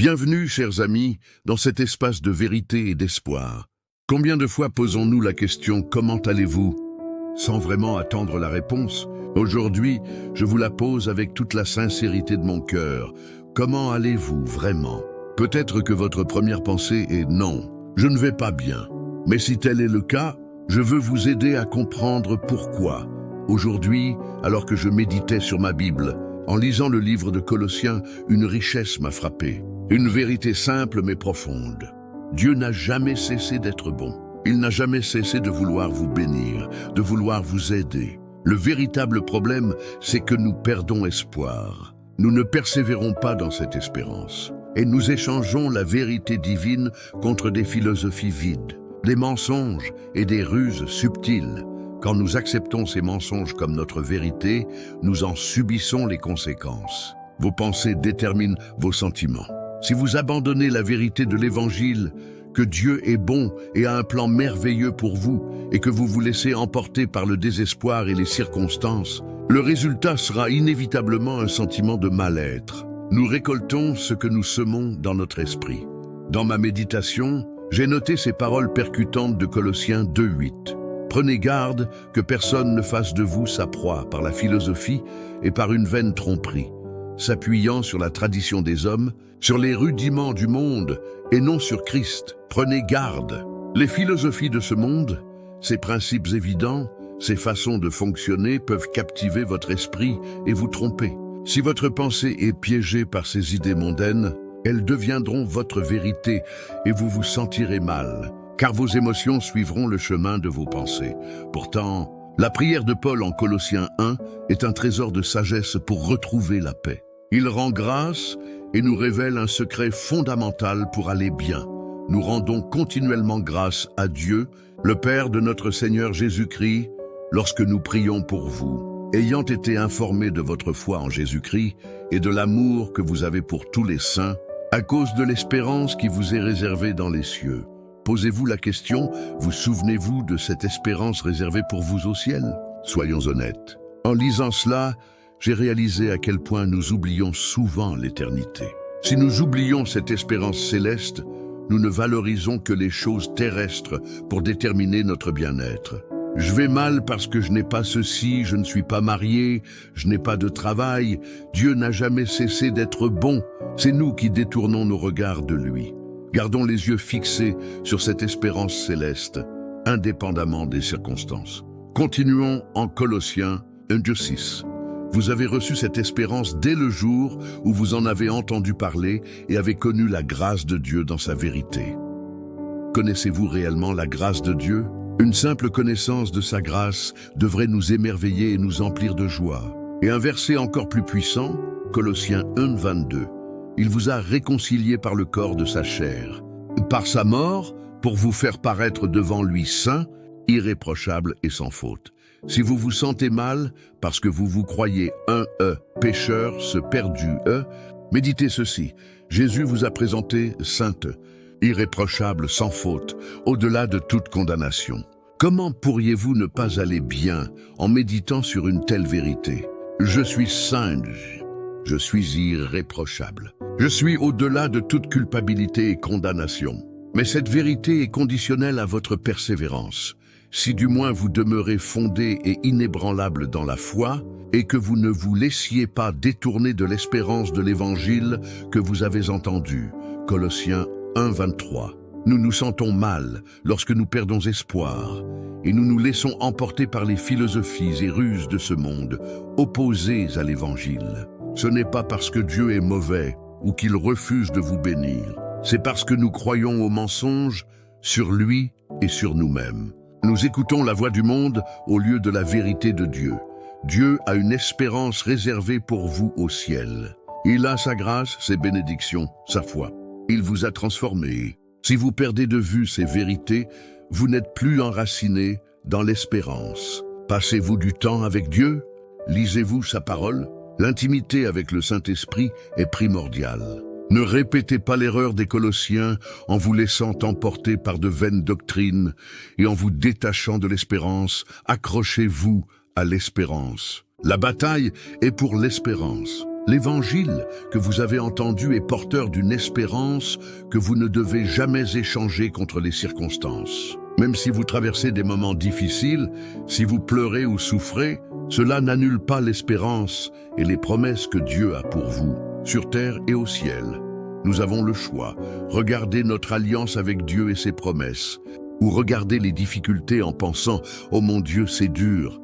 Bienvenue, chers amis, dans cet espace de vérité et d'espoir. Combien de fois posons-nous la question « Comment allez-vous » sans vraiment attendre la réponse? Aujourd'hui, je vous la pose avec toute la sincérité de mon cœur. Comment allez-vous vraiment? Peut-être que votre première pensée est « Non, je ne vais pas bien ». Mais si tel est le cas, je veux vous aider à comprendre pourquoi. Aujourd'hui, alors que je méditais sur ma Bible, en lisant le livre de Colossiens, une richesse m'a frappé. Une vérité simple mais profonde. Dieu n'a jamais cessé d'être bon. Il n'a jamais cessé de vouloir vous bénir, de vouloir vous aider. Le véritable problème, c'est que nous perdons espoir. Nous ne persévérons pas dans cette espérance. Et nous échangeons la vérité divine contre des philosophies vides, des mensonges et des ruses subtiles. Quand nous acceptons ces mensonges comme notre vérité, nous en subissons les conséquences. Vos pensées déterminent vos sentiments. Si vous abandonnez la vérité de l'Évangile, que Dieu est bon et a un plan merveilleux pour vous, et que vous vous laissez emporter par le désespoir et les circonstances, le résultat sera inévitablement un sentiment de mal-être. Nous récoltons ce que nous semons dans notre esprit. Dans ma méditation, j'ai noté ces paroles percutantes de Colossiens 2:8. Prenez garde que personne ne fasse de vous sa proie par la philosophie et par une vaine tromperie, s'appuyant sur la tradition des hommes, sur les rudiments du monde et non sur Christ. Prenez garde. Les philosophies de ce monde, ces principes évidents, ces façons de fonctionner peuvent captiver votre esprit et vous tromper. Si votre pensée est piégée par ces idées mondaines, elles deviendront votre vérité et vous vous sentirez mal, car vos émotions suivront le chemin de vos pensées. Pourtant, la prière de Paul en Colossiens 1 est un trésor de sagesse pour retrouver la paix. Il rend grâce et nous révèle un secret fondamental pour aller bien. Nous rendons continuellement grâce à Dieu, le Père de notre Seigneur Jésus-Christ, lorsque nous prions pour vous. Ayant été informés de votre foi en Jésus-Christ et de l'amour que vous avez pour tous les saints, à cause de l'espérance qui vous est réservée dans les cieux. Posez-vous la question, vous souvenez-vous de cette espérance réservée pour vous au ciel? Soyons honnêtes. En lisant cela, j'ai réalisé à quel point nous oublions souvent l'éternité. Si nous oublions cette espérance céleste, nous ne valorisons que les choses terrestres pour déterminer notre bien-être. Je vais mal parce que je n'ai pas ceci, je ne suis pas marié, je n'ai pas de travail. Dieu n'a jamais cessé d'être bon. C'est nous qui détournons nos regards de lui. Gardons les yeux fixés sur cette espérance céleste, indépendamment des circonstances. Continuons en Colossiens 1:6. Vous avez reçu cette espérance dès le jour où vous en avez entendu parler et avez connu la grâce de Dieu dans sa vérité. Connaissez-vous réellement la grâce de Dieu? Une simple connaissance de sa grâce devrait nous émerveiller et nous emplir de joie. Et un verset encore plus puissant, Colossiens 1:22. Il vous a réconciliés par le corps de sa chair, par sa mort, pour vous faire paraître devant lui saint, irréprochable et sans faute. Si vous vous sentez mal, parce que vous vous croyez pécheur, ce perdu méditez ceci. Jésus vous a présenté sainte, irréprochable, sans faute, au-delà de toute condamnation. Comment pourriez-vous ne pas aller bien en méditant sur une telle vérité? Je suis saint, je suis irréprochable. Je suis au-delà de toute culpabilité et condamnation. Mais cette vérité est conditionnelle à votre persévérance. Si du moins vous demeurez fondé et inébranlable dans la foi, et que vous ne vous laissiez pas détourner de l'espérance de l'Évangile que vous avez entendu. Colossiens 1:23. Nous nous sentons mal lorsque nous perdons espoir, et nous nous laissons emporter par les philosophies et ruses de ce monde, opposées à l'Évangile. Ce n'est pas parce que Dieu est mauvais ou qu'il refuse de vous bénir. C'est parce que nous croyons aux mensonges sur lui et sur nous-mêmes. Nous écoutons la voix du monde au lieu de la vérité de Dieu. Dieu a une espérance réservée pour vous au ciel. Il a sa grâce, ses bénédictions, sa foi. Il vous a transformé. Si vous perdez de vue ces vérités, vous n'êtes plus enraciné dans l'espérance. Passez-vous du temps avec Dieu? Lisez-vous sa parole? L'intimité avec le Saint-Esprit est primordiale. Ne répétez pas l'erreur des Colossiens en vous laissant emporter par de vaines doctrines et en vous détachant de l'espérance. Accrochez-vous à l'espérance. La bataille est pour l'espérance. L'Évangile que vous avez entendu est porteur d'une espérance que vous ne devez jamais échanger contre les circonstances. Même si vous traversez des moments difficiles, si vous pleurez ou souffrez, cela n'annule pas l'espérance et les promesses que Dieu a pour vous, sur terre et au ciel. Nous avons le choix, regarder notre alliance avec Dieu et ses promesses, ou regarder les difficultés en pensant « Oh mon Dieu, c'est dur ».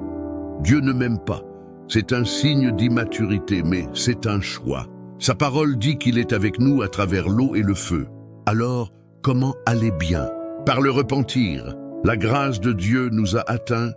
Dieu ne m'aime pas. C'est un signe d'immaturité, mais c'est un choix. Sa parole dit qu'il est avec nous à travers l'eau et le feu. Alors, comment aller bien? Par le repentir. La grâce de Dieu nous a atteints.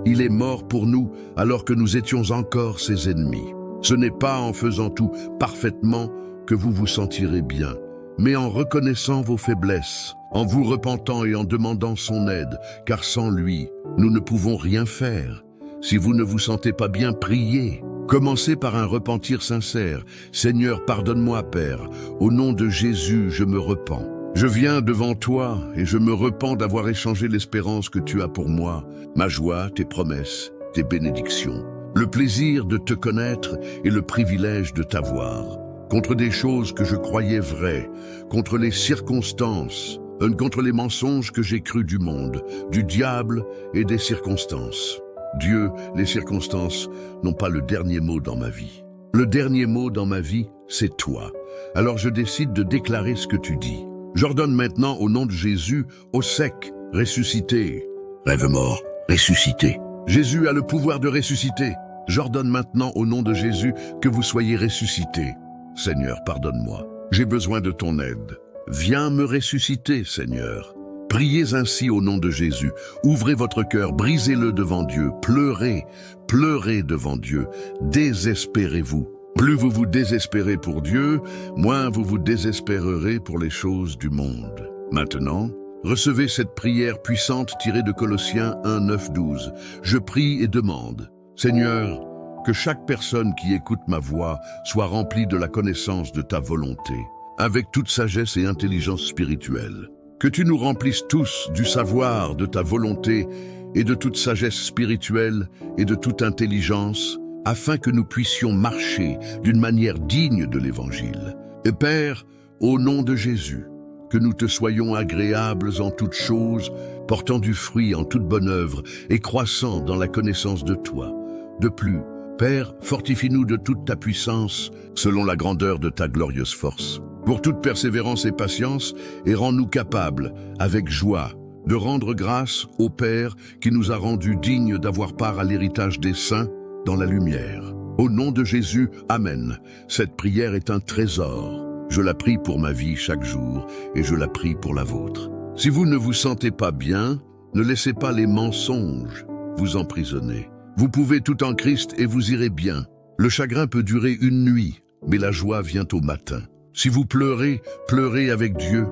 Il est mort pour nous alors que nous étions encore ses ennemis. Ce n'est pas en faisant tout parfaitement que vous vous sentirez bien, mais en reconnaissant vos faiblesses, en vous repentant et en demandant son aide, car sans lui, nous ne pouvons rien faire. Si vous ne vous sentez pas bien, priez. Commencez par un repentir sincère. Seigneur, pardonne-moi, Père. Au nom de Jésus, je me repens. Je viens devant toi et je me repens d'avoir échangé l'espérance que tu as pour moi, ma joie, tes promesses, tes bénédictions, le plaisir de te connaître et le privilège de t'avoir, contre des choses que je croyais vraies, contre les circonstances, contre les mensonges que j'ai crus du monde, du diable et des circonstances. Dieu, les circonstances n'ont pas le dernier mot dans ma vie. Le dernier mot dans ma vie, c'est toi. Alors je décide de déclarer ce que tu dis. J'ordonne maintenant au nom de Jésus, au sec, ressuscité. Rêve mort, ressuscité. Jésus a le pouvoir de ressusciter. J'ordonne maintenant au nom de Jésus que vous soyez ressuscités. Seigneur, pardonne-moi. J'ai besoin de ton aide. Viens me ressusciter, Seigneur. Priez ainsi au nom de Jésus. Ouvrez votre cœur, brisez-le devant Dieu. Pleurez, pleurez devant Dieu. Désespérez-vous. Plus vous vous désespérez pour Dieu, moins vous vous désespérerez pour les choses du monde. Maintenant, recevez cette prière puissante tirée de Colossiens 1, 9, 12. Je prie et demande, Seigneur, que chaque personne qui écoute ma voix soit remplie de la connaissance de ta volonté, avec toute sagesse et intelligence spirituelle. Que tu nous remplisses tous du savoir de ta volonté et de toute sagesse spirituelle et de toute intelligence, afin que nous puissions marcher d'une manière digne de l'Évangile. Et Père, au nom de Jésus, que nous te soyons agréables en toutes choses, portant du fruit en toute bonne œuvre et croissant dans la connaissance de toi. De plus, Père, fortifie-nous de toute ta puissance, selon la grandeur de ta glorieuse force. Pour toute persévérance et patience, et rends-nous capables, avec joie, de rendre grâce au Père qui nous a rendus dignes d'avoir part à l'héritage des saints dans la lumière. Au nom de Jésus, Amen. Cette prière est un trésor. Je la prie pour ma vie chaque jour et je la prie pour la vôtre. Si vous ne vous sentez pas bien, ne laissez pas les mensonges vous emprisonner. Vous pouvez tout en Christ et vous irez bien. Le chagrin peut durer une nuit, mais la joie vient au matin. Si vous pleurez, pleurez avec Dieu,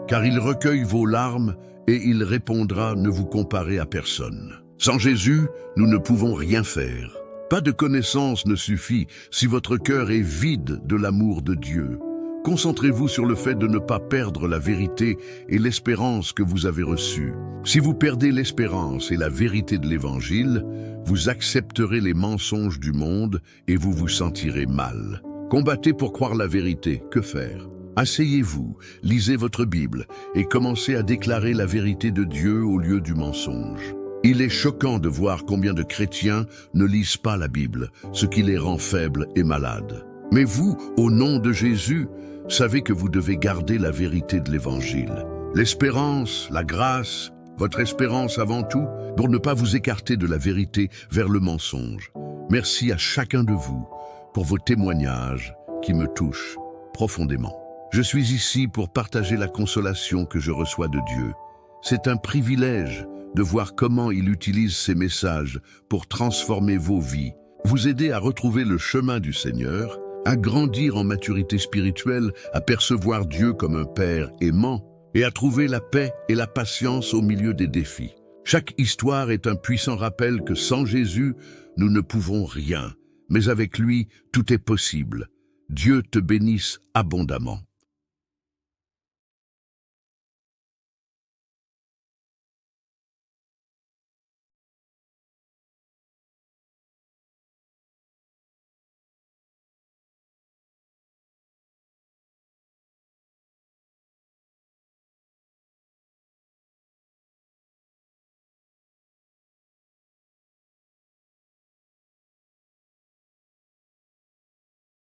car il recueille vos larmes et il répondra, ne vous comparez à personne. Sans Jésus, nous ne pouvons rien faire. Pas de connaissance ne suffit si votre cœur est vide de l'amour de Dieu. Concentrez-vous sur le fait de ne pas perdre la vérité et l'espérance que vous avez reçue. Si vous perdez l'espérance et la vérité de l'Évangile, vous accepterez les mensonges du monde et vous vous sentirez mal. Combattez pour croire la vérité. Que faire? Asseyez-vous, lisez votre Bible et commencez à déclarer la vérité de Dieu au lieu du mensonge. Il est choquant de voir combien de chrétiens ne lisent pas la Bible, ce qui les rend faibles et malades. Mais vous, au nom de Jésus, savez que vous devez garder la vérité de l'Évangile. L'espérance, la grâce, votre espérance avant tout, pour ne pas vous écarter de la vérité vers le mensonge. Merci à chacun de vous pour vos témoignages qui me touchent profondément. Je suis ici pour partager la consolation que je reçois de Dieu. C'est un privilège de voir comment il utilise ces messages pour transformer vos vies, vous aider à retrouver le chemin du Seigneur, à grandir en maturité spirituelle, à percevoir Dieu comme un Père aimant et à trouver la paix et la patience au milieu des défis. Chaque histoire est un puissant rappel que sans Jésus, nous ne pouvons rien, mais avec lui, tout est possible. Dieu te bénisse abondamment.